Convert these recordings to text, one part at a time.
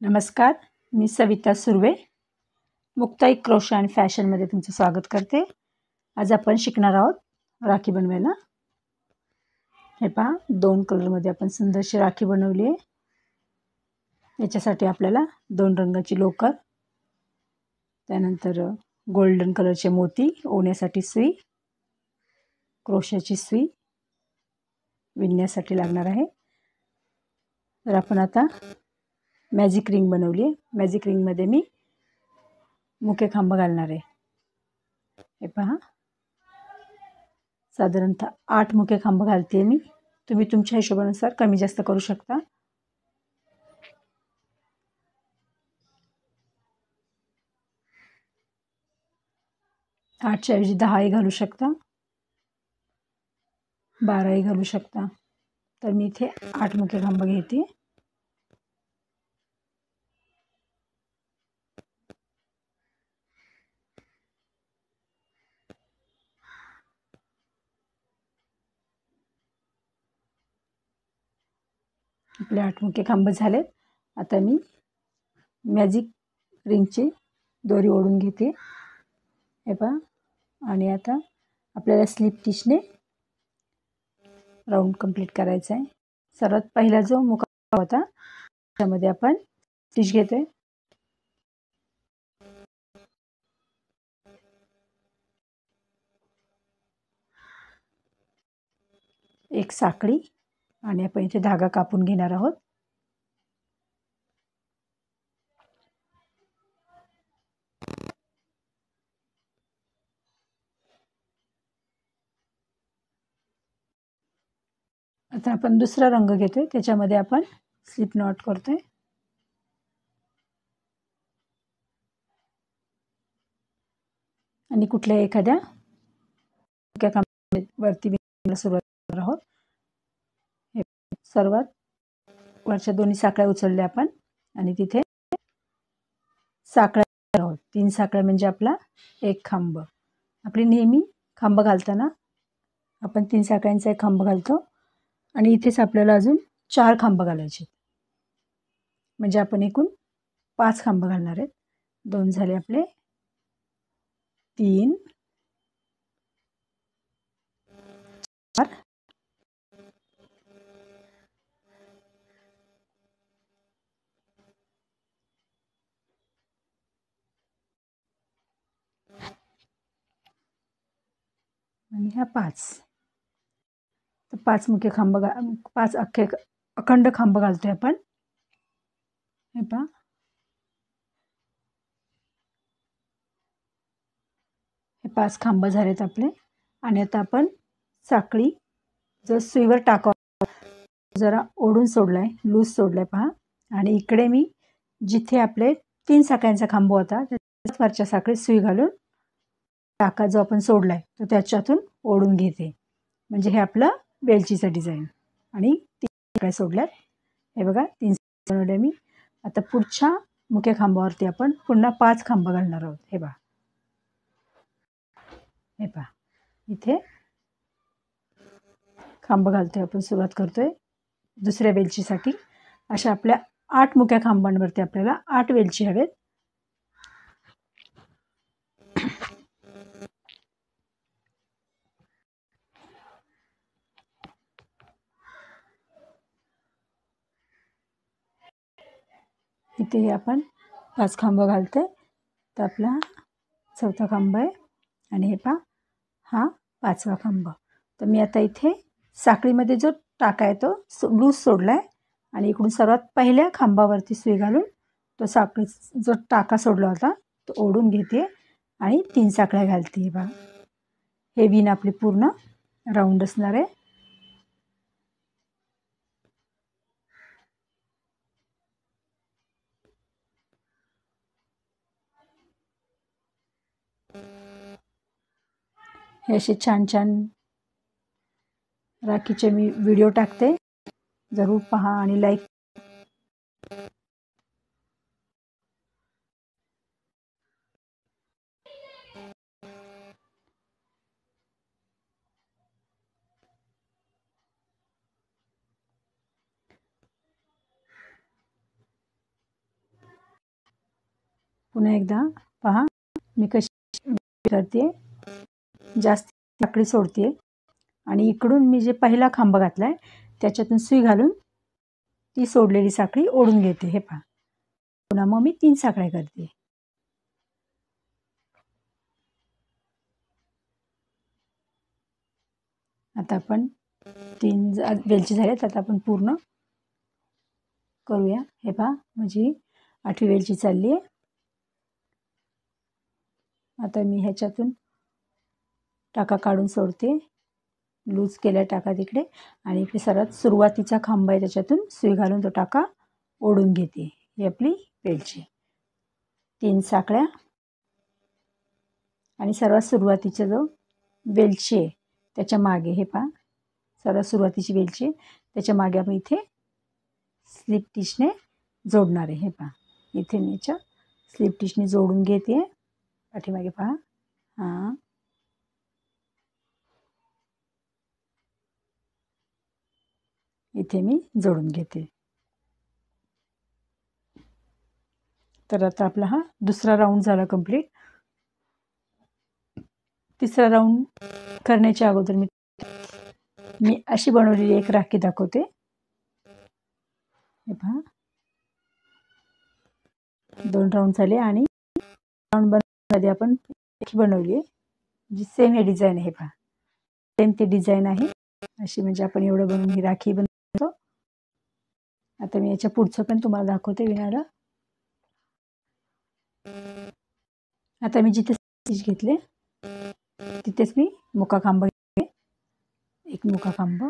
नमस्कार, मी सविता सुर्वे. मुक्ताई क्रोशा आणि फॅशनमध्ये तुमचं स्वागत करते. आज आपण शिकणार आहोत राखी बनवायला. हे पहा, 2 कलरमध्ये आपण सुंदरशी राखी बनवली आहे. याच्यासाठी आपल्याला 2 रंगाची लोकर, त्यानंतर गोल्डन कलरचे मोती ओवण्यासाठी सुई, क्रोशाची सुई विणण्यासाठी लागणार आहे. तर आपण आता मॅजिक रिंग बनवली आहे. मॅजिक रिंगमध्ये मी मुके खांब घालणार आहे. हे पहा, साधारणतः 8 मुके खांब घालते मी. तुम्ही तुमच्या हिशोबानुसार कमी जास्त करू शकता. आठच्या ऐवजी 10ही घालू शकता, 12ही घालू शकता. तर मी इथे 8 मुके खांब घेते. आपले 8 मुके खांब झालेत. आता मी मॅजिक रिंगची दोरी ओढून घेते. हे पहा, आणि आता आपल्याला स्लिप टिचने राऊंड कंप्लीट करायचा आहे. सर्वात पहिला जो मुका होता त्यामध्ये आपण स्टिच घेतोय. एक साखळी आणि आपण इथे धागा कापून घेणार आहोत. आता आपण दुसरा रंग घेतोय, त्याच्यामध्ये आपण स्लिप नॉट करतोय. आणि कुठल्या एखाद्या वरती सुरुवात करणार आहोत. हे सर्वात वरच्या दोन्ही साखळ्या उचलल्या आपण आणि तिथे साखळ्या आहोत. 3 साखळ्या म्हणजे आपला एक खांब. आपली नेहमी खांब घालताना आपण 3 साखळ्यांचा एक खांब घालतो आणि इथेच आपल्याला अजून 4 खांब घालायचे. म्हणजे आपण एकूण 5 खांब घालणार आहेत. 2 झाले आपले, 3, 4, आणि ह्या 5. तर 5 मुके खांब 5 अखंड खांब घालतोय आपण. हे पहा, हे 5 खांब झालेत आपले. आणि आता आपण साखळी जर सुईवर टाकावं, जरा ओढून सोडलाय, लूज सोडलाय पहा. आणि इकडे मी जिथे आपले 3 साखळ्यांचा खांब होता त्याच्याच वरच्या साखळीत सुई घालून टाका जो आपण सोडलाय तो त्याच्यातून ओढून घेते. म्हणजे हे आपलं वेलचीचं डिझाईन. आणि 3 साखळ्या सोडल्यात. हे बघा, 3 बनवले मी. आता पुढच्या मुख्य खांबावरती आपण पुन्हा 5 खांब घालणार आहोत. हे पहा, हे पहा, इथे खांब घालतोय आपण, सुरुवात करतोय दुसऱ्या वेलचीसाठी. अशा आपल्या 8 मुक्या खांबांवरती आपल्याला 8 वेलची हवेत. इथे आपण 5 खांब घालतोय. तर आपला 4था खांब आहे आणि हे पहा, हा 5वा खांब. तर मी आता इथे साखळीमध्ये जो टाका आहे तो लूज सोडलाय आणि इकडून सर्वात पहिल्या खांबावरती सुई घालून तो साखळी जो टाका सोडला होता तो ओढून घेते आणि 3 साखळ्या घालते. बघा, हे विण आपली पूर्ण राऊंड असणार आहे. हे असे छान छान राखीचे मी व्हिडिओ टाकते, जरूर पहा आणि लाईक. पुन्हा एकदा पहा मी कशी करते, जास्त साखळी सोडते आणि इकडून मी जे पहिला खांब घातलाय त्याच्यातून सुई घालून ती सोडलेली साखळी ओढून घेते. हे पहा, पुन्हा मग मी 3 साखळ्या करते. आता आपण 3 वेलची झाल्यात. आता आपण पूर्ण करूया. हे पहा, माझी 8वी वेलची चालली आहे. आता मी ह्याच्यातून टाका काढून सोडते, लूज केल्या टाका तिकडे, आणि इकडे सर्वात सुरुवातीचा खांब आहे त्याच्यातून सुई घालून तो टाका ओढून घेते. ही आपली वेलची. 3 साखळ्या आणि सर्वात सुरुवातीचा जो वेलची आहे त्याच्या मागे, हे पहा सर्वात सुरुवातीची वेलची त्याच्या मागे आपण इथे स्लिप टिशने जोडणार आहे. हे पहा, इथे मी याच्या स्लिप टिशने जोडून घेते. पाठीमागे पहा, हां इथे मी जोडून घेते. तर आता आपला हा दुसरा राऊंड झाला कंप्लीट. तिसरा राऊंड करण्याच्या अगोदर मी अशी बनवलेली एक राखी दाखवते. हे पहा, 2 राऊंड झाले आणि राऊंड बनवण्यामध्ये आपण एक बनवली आहे जी सेम हे डिझाईन आहे. पहा, सेम ती डिझाईन आहे अशी, म्हणजे आपण एवढं बनवून ही राखी बनवतो. आता मी याच्या पुढचं पण तुम्हाला दाखवते विणायला. आता मी जिथे स्टिच घेतले तिथेच मी मुका खांब घेतले, एक मुका खांब.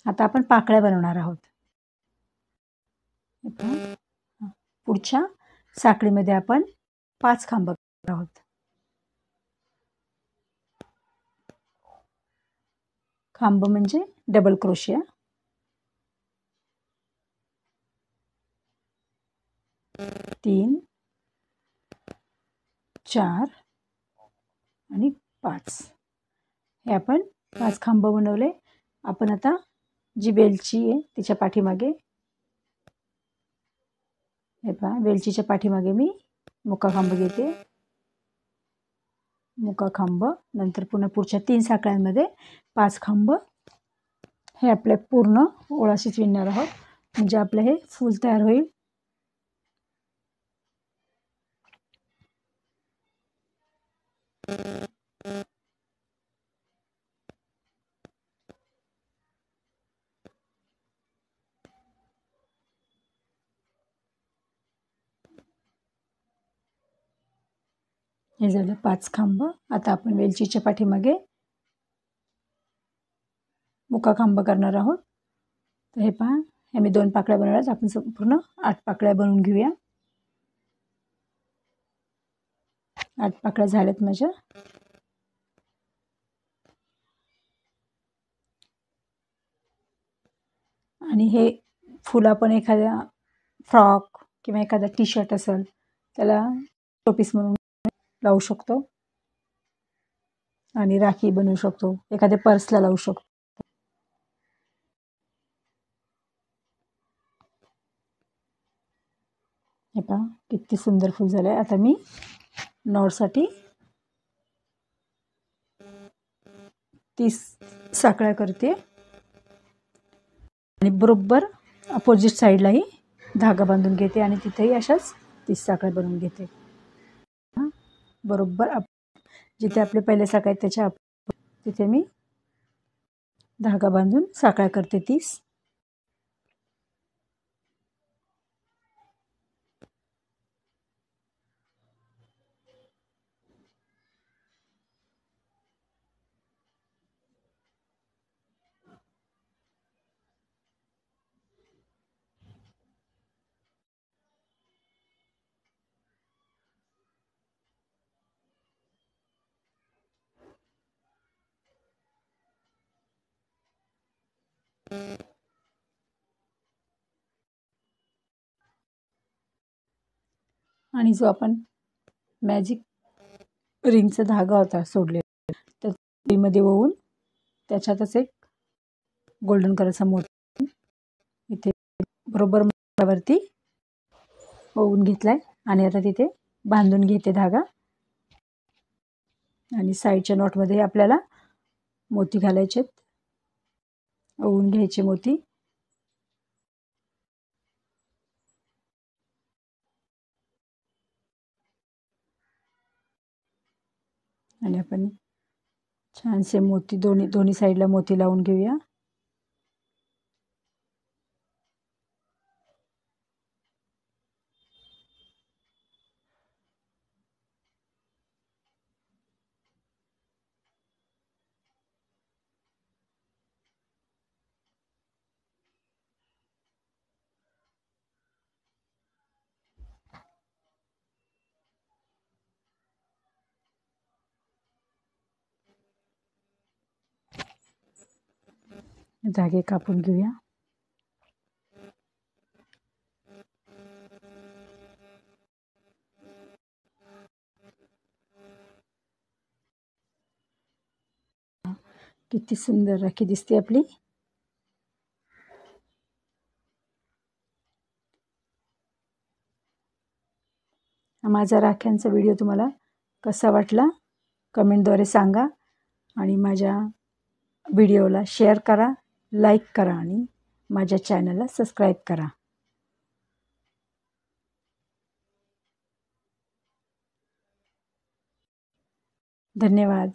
आता आपण पाकळ्या बनवणार आहोत. पुढच्या साखळीमध्ये आपण 5 खांब करणार आहोत. खांब म्हणजे डबल क्रोशिया. 3, 4 आणि 5 हे आपण 5 खांब बनवले. आपण आता जी वेलची आहे तिच्या पाठीमागे, हे पहा वेलचीच्या पाठीमागे मी मुका खांब घेते. मुका खांब, नंतर पुन्हा पुढच्या 3 साखळ्यांमध्ये 5 खांब. हे आपले पूर्ण ओळाशीच विणणार आहोत, म्हणजे आपलं हे फूल तयार होईल. हे झालं 5 खांब. आता आपण वेलचीच्या पाठीमागे मुका खांब करणार आहोत. तर हे पहा, हे मी 2 पाकळ्या बनवल्यात. आपण संपूर्ण 8 पाकळ्या बनवून घेऊया. 8 पाकळ्या झाल्यात माझ्या. आणि हे फूल आपण एखाद्या फ्रॉक किंवा एखादा टी शर्ट असेल त्याला शोपीस म्हणून लावू शकतो, आणि राखी बनवू शकतो, एखाद्या पर्सला लावू शकतो. हे पहा किती सुंदर फूल झालंय. आता मी नॉटसाठी 30 साखळ्या करते आणि बरोबर अपोजिट साईडलाही धागा बांधून घेते आणि तिथेही अशाच 30 साखळ्या बनवून घेते. बरोबर जिथे आपले पहिले साखळ्या आहेत त्याच्या तिथे मी धागा बांधून साखळ्या करते 30. आणि जो आपण मॅजिक रिंगचा धागा होता सोडलेला, तर मध्ये ओवून त्याच्यातच एक गोल्डन कलरचा मोती इथे बरोबर वरती ओवून घेतलाय आणि आता तिथे बांधून घेते धागा आणि साईडच्या नॉटमध्ये आपल्याला मोती घालायचे, ओवून घ्यायचे मोती आणि आपण छानसे मोती दोन्ही साईडला मोती लावून घेऊया. धागे कापून घेऊया. किती सुंदर राखी दिसते आपली. माझा राख्यांचा व्हिडिओ तुम्हाला कसा वाटला कमेंटद्वारे सांगा आणि माझ्या व्हिडिओला शेअर करा, लाईक करा आणि माझ्या चॅनलला सबस्क्राईब करा. धन्यवाद.